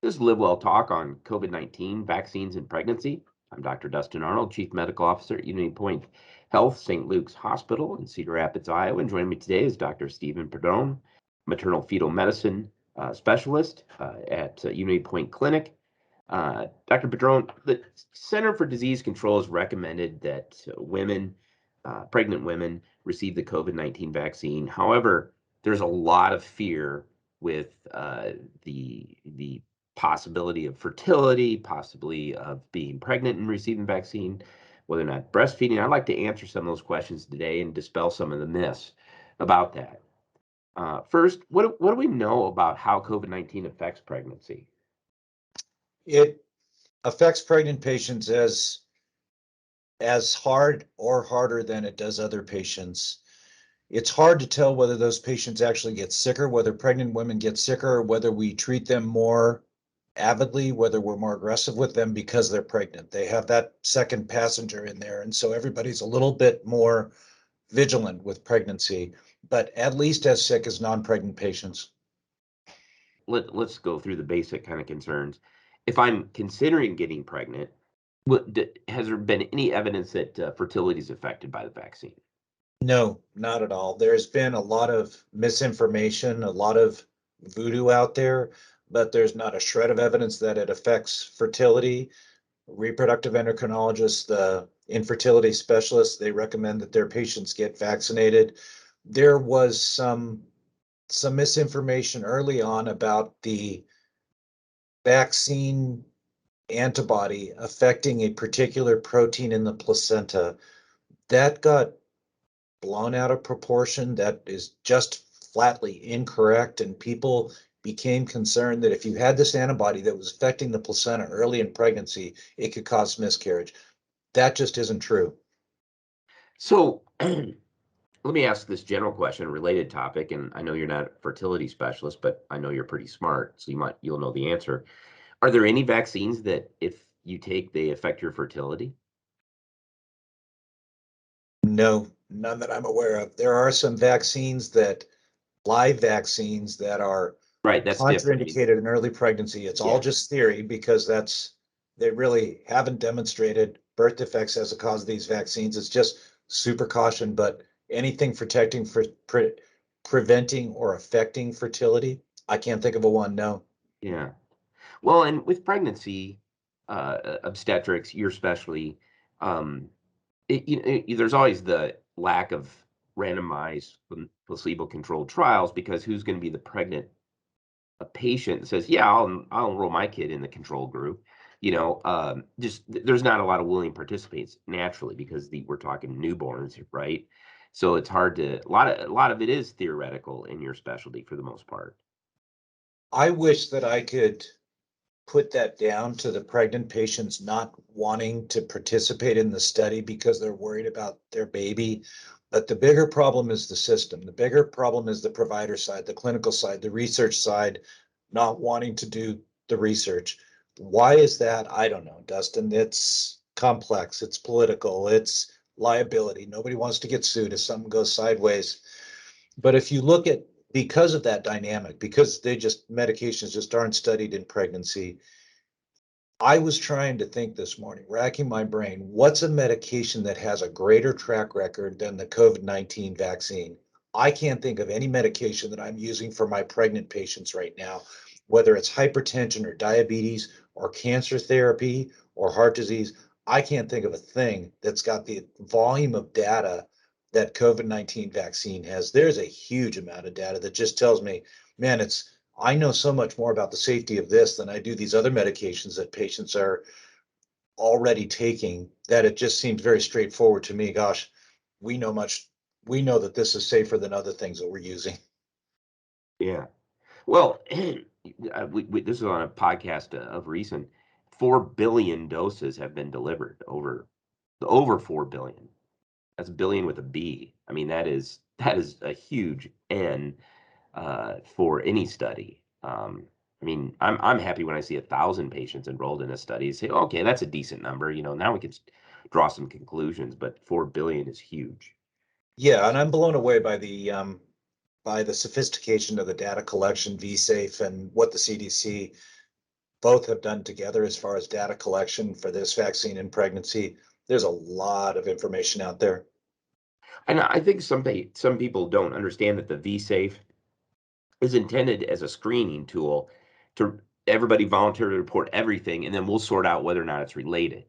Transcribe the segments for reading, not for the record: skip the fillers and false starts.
This is LiveWell Talk on COVID-19 vaccines and pregnancy. I'm Dr. Dustin Arnold, Chief Medical Officer at UnityPoint Health, St. Luke's Hospital in Cedar Rapids, Iowa. And joining me today is Dr. Stephen Pedron, maternal fetal medicine specialist at UnityPoint Clinic. Dr. Pedron, the Center for Disease Control has recommended that pregnant women, receive the COVID-19 vaccine. However, there's a lot of fear with the possibility of fertility, possibly of being pregnant and receiving vaccine, whether or not breastfeeding. I'd like to answer some of those questions today and dispel some of the myths about that. First, what do we know about how COVID-19 affects pregnancy? It affects pregnant patients as hard or harder than it does other patients. It's hard to tell whether those patients actually get sicker, whether pregnant women get sicker, whether we treat them more avidly, whether we're more aggressive with them because they're pregnant. They have that second passenger in there. And so everybody's a little bit more vigilant with pregnancy, but at least as sick as non-pregnant patients. Let's go through the basic kind of concerns. If I'm considering getting pregnant, has there been any evidence that fertility is affected by the vaccine? No, not at all. There's been a lot of misinformation, a lot of voodoo out there, but there's not a shred of evidence that it affects fertility. Reproductive endocrinologists, the infertility specialists, they recommend that their patients get vaccinated. There was some misinformation early on about the vaccine antibody affecting a particular protein in the placenta. That got blown out of proportion. That is just flatly incorrect. And people became concerned that if you had this antibody that was affecting the placenta early in pregnancy, it could cause miscarriage. That just isn't true. So let me ask this general question, a related topic, and I know you're not a fertility specialist, but I know you're pretty smart, so you'll know the answer. Are there any vaccines that if you take, they affect your fertility? No, none that I'm aware of. There are some live vaccines that are Right, that's different. contraindicated in early pregnancy. It's all just theory because they really haven't demonstrated birth defects as a cause of these vaccines. It's just super caution, but anything protecting for preventing or affecting fertility, I can't think of a one. No. Yeah. Well, and with pregnancy, obstetrics, your specialty, um, there's always the lack of randomized placebo-controlled trials because who's going to be the pregnant patient that says, yeah, I'll enroll my kid in the control group. Just there's not a lot of willing participants naturally because we're talking newborns, right? So it's hard to a lot of it is theoretical in your specialty for the most part. I wish that I could put that down to the pregnant patients not wanting to participate in the study because they're worried about their baby. But the bigger problem is the system. The bigger problem is the provider side, the clinical side, the research side, not wanting to do the research. Why is that? I don't know, Dustin. It's complex, it's political, it's liability. Nobody wants to get sued if something goes sideways. But if you look at because of that dynamic, because medications just aren't studied in pregnancy, I was trying to think this morning, racking my brain, what's a medication that has a greater track record than the COVID-19 vaccine? I can't think of any medication that I'm using for my pregnant patients right now, whether it's hypertension or diabetes or cancer therapy or heart disease. I can't think of a thing that's got the volume of data that COVID-19 vaccine has. There's a huge amount of data that just tells me, man, I know so much more about the safety of this than I do these other medications that patients are already taking, that it just seems very straightforward to me. Gosh, we know that this is safer than other things that we're using. Yeah. Well, this is on a podcast of recent. 4 billion doses have been delivered over 4 billion. That's billion with a B. I mean, that is a huge N for any study. I mean, I'm happy when I see 1,000 patients enrolled in a study. Say, okay, that's a decent number. Now we can draw some conclusions, but 4 billion is huge. Yeah, and I'm blown away by the sophistication of the data collection, VSafe, and what the CDC both have done together as far as data collection for this vaccine in pregnancy. There's a lot of information out there. And I think some people don't understand that the V-Safe is intended as a screening tool to everybody voluntarily report everything, and then we'll sort out whether or not it's related.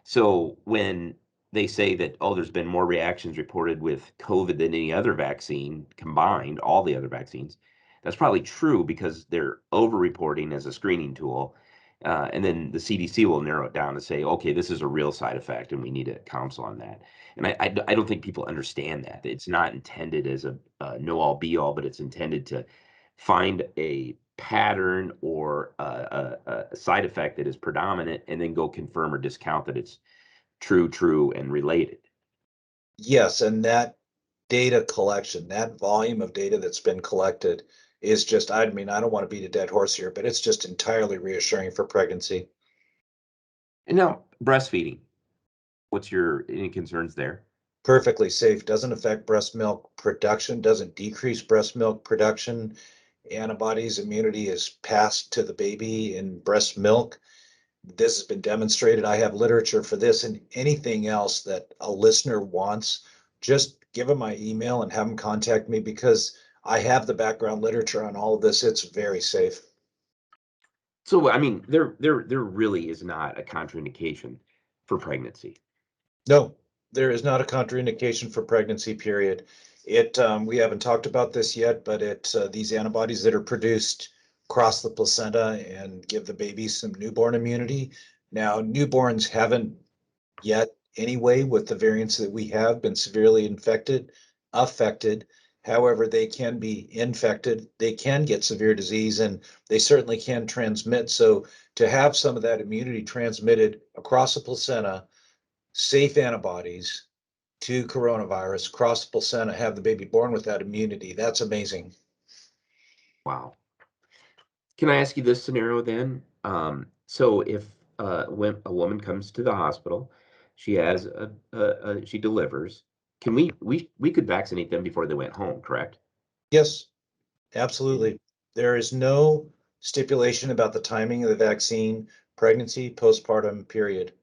So when they say that, oh, there's been more reactions reported with COVID than any other vaccine combined, all the other vaccines, that's probably true because they're over-reporting as a screening tool. And then the CDC will narrow it down to say, okay, this is a real side effect and we need to counsel on that. And I don't think people understand that. It's not intended as a know-all be-all, but it's intended to find a pattern or a side effect that is predominant and then go confirm or discount that it's true, and related. Yes, and that data collection, that volume of data that's been collected is just, I mean, I don't want to beat a dead horse here, but it's just entirely reassuring for pregnancy. And now, breastfeeding. What's any concerns there? Perfectly safe, doesn't affect breast milk production, doesn't decrease breast milk production. Antibodies, immunity is passed to the baby in breast milk. This has been demonstrated. I have literature for this and anything else that a listener wants. Just give them my email and have them contact me because I have the background literature on all of this. It's very safe. So, I mean, there really is not a contraindication for pregnancy. No, there is not a contraindication for pregnancy, period. We haven't talked about this yet, but these antibodies that are produced cross the placenta and give the baby some newborn immunity. Now, newborns haven't yet anyway, with the variants that we have, been severely affected. However, they can be infected, they can get severe disease, and they certainly can transmit. So to have some of that immunity transmitted across the placenta, safe antibodies to coronavirus across the placenta, have the baby born with that immunity, that's amazing. Wow. Can I ask you this scenario then? So if when a woman comes to the hospital, she has she delivers, can we could vaccinate them before they went home, correct? Yes, absolutely. There is no stipulation about the timing of the vaccine, pregnancy, postpartum, period.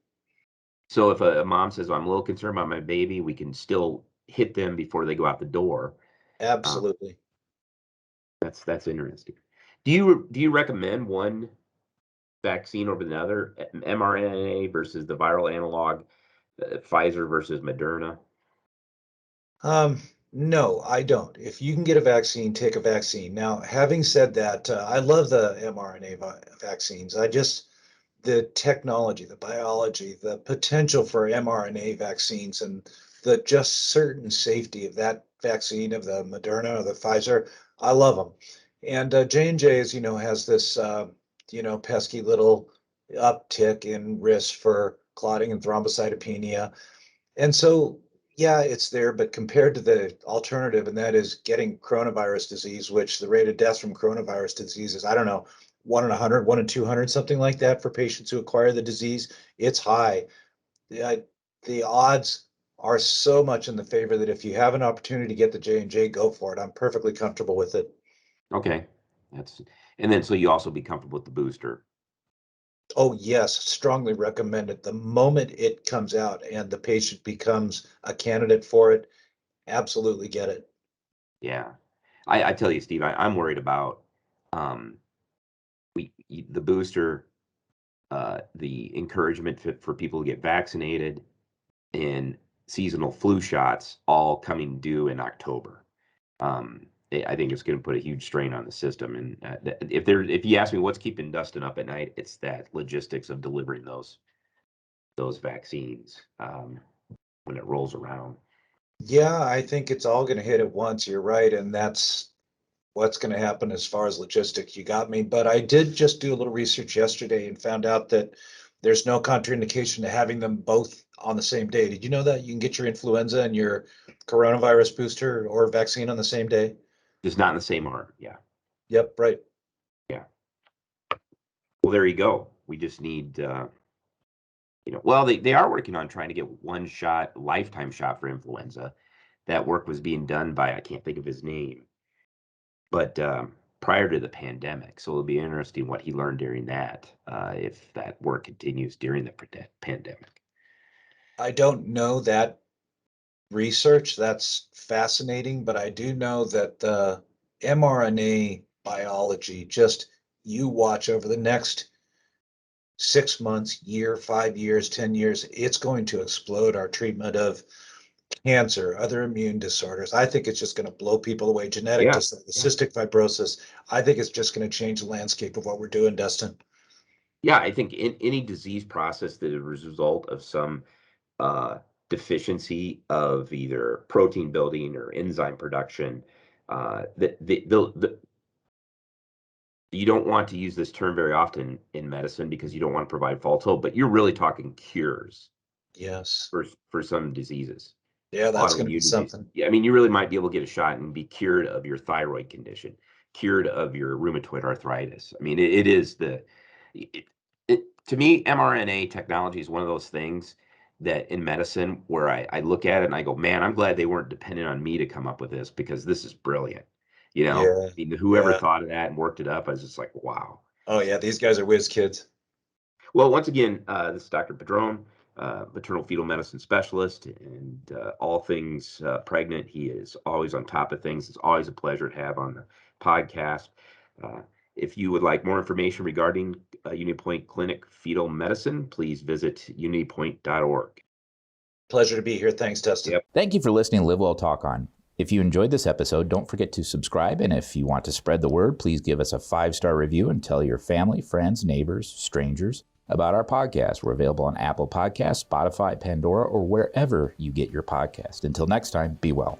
So if a mom says, "I'm a little concerned about my baby," we can still hit them before they go out the door. Um, Absolutely. that's interesting. Do you recommend one vaccine over the other, mRNA versus the viral analog, Pfizer versus Moderna? Um, no, I don't. If you can get a vaccine, take a vaccine. Now, having said that, I love the mRNA vaccines. The technology, the biology, the potential for mRNA vaccines and the just certain safety of that vaccine of the Moderna or the Pfizer, I love them. And J&J, as you know, has this, pesky little uptick in risk for clotting and thrombocytopenia. And so, yeah, it's there, but compared to the alternative, and that is getting coronavirus disease, which the rate of death from coronavirus disease is, I don't know, 1 in 100, 1 in 200, something like that for patients who acquire the disease. It's high. The odds are so much in the favor that if you have an opportunity to get the J&J, go for it. I'm perfectly comfortable with it. Okay, that's and then so you also be comfortable with the booster. Oh, yes, strongly recommend it. The moment it comes out and the patient becomes a candidate for it, absolutely get it. Yeah, I tell you, Steve, I'm worried about um, the booster, the encouragement for people to get vaccinated, and seasonal flu shots all coming due in October. I think it's going to put a huge strain on the system. And if you ask me what's keeping Dustin up at night, it's that logistics of delivering those vaccines when it rolls around. Yeah, I think it's all going to hit at once. You're right. And that's what's going to happen as far as logistics. You got me. But I did just do a little research yesterday and found out that there's no contraindication to having them both on the same day. Did you know that you can get your influenza and your coronavirus booster or vaccine on the same day? Just not in the same arm. Yeah, Yep, right. yeah. Well, there you go. We just need well, they are working on trying to get one shot, lifetime shot for influenza. That work was being done by, I can't think of his name, but prior to the pandemic. So it'll be interesting what he learned during that, if that work continues during the pandemic. I don't know that research. That's fascinating, but I do know that the mRNA biology, just you watch over the next 6 months, year, 5 years, 10 years, it's going to explode our treatment of cancer, other immune disorders. I think it's just going to blow people away. Genetic Yeah, disorder, cystic fibrosis. I think it's just going to change the landscape of what we're doing, Dustin. yeah. I think in any disease process that is a result of some uh, deficiency of either protein building or enzyme production, you don't want to use this term very often in medicine because you don't want to provide false hope, but you're really talking cures Yes. for some diseases. Yeah, that's going to be Autoimmune disease. something. Yeah, I mean, you really might be able to get a shot and be cured of your thyroid condition, cured of your rheumatoid arthritis. I mean, it is to me, mRNA technology is one of those things that in medicine where I look at it and I go, man, I'm glad they weren't dependent on me to come up with this because this is brilliant. Yeah. I mean, whoever Yeah. thought of that and worked it up, I was just like, wow. Oh, yeah. These guys are whiz kids. Well, once again, this is Dr. Pedron, maternal fetal medicine specialist, and all things pregnant. He is always on top of things. It's always a pleasure to have on the podcast. Uh, if you would like more information regarding UnityPoint Clinic Fetal Medicine, please visit unitypoint.org. Pleasure to be here. Thanks, Dustin. Yep. Thank you for listening to LiveWell Talk On. If you enjoyed this episode, don't forget to subscribe. And if you want to spread the word, please give us a 5-star review and tell your family, friends, neighbors, strangers about our podcast. We're available on Apple Podcasts, Spotify, Pandora, or wherever you get your podcast. Until next time, be well.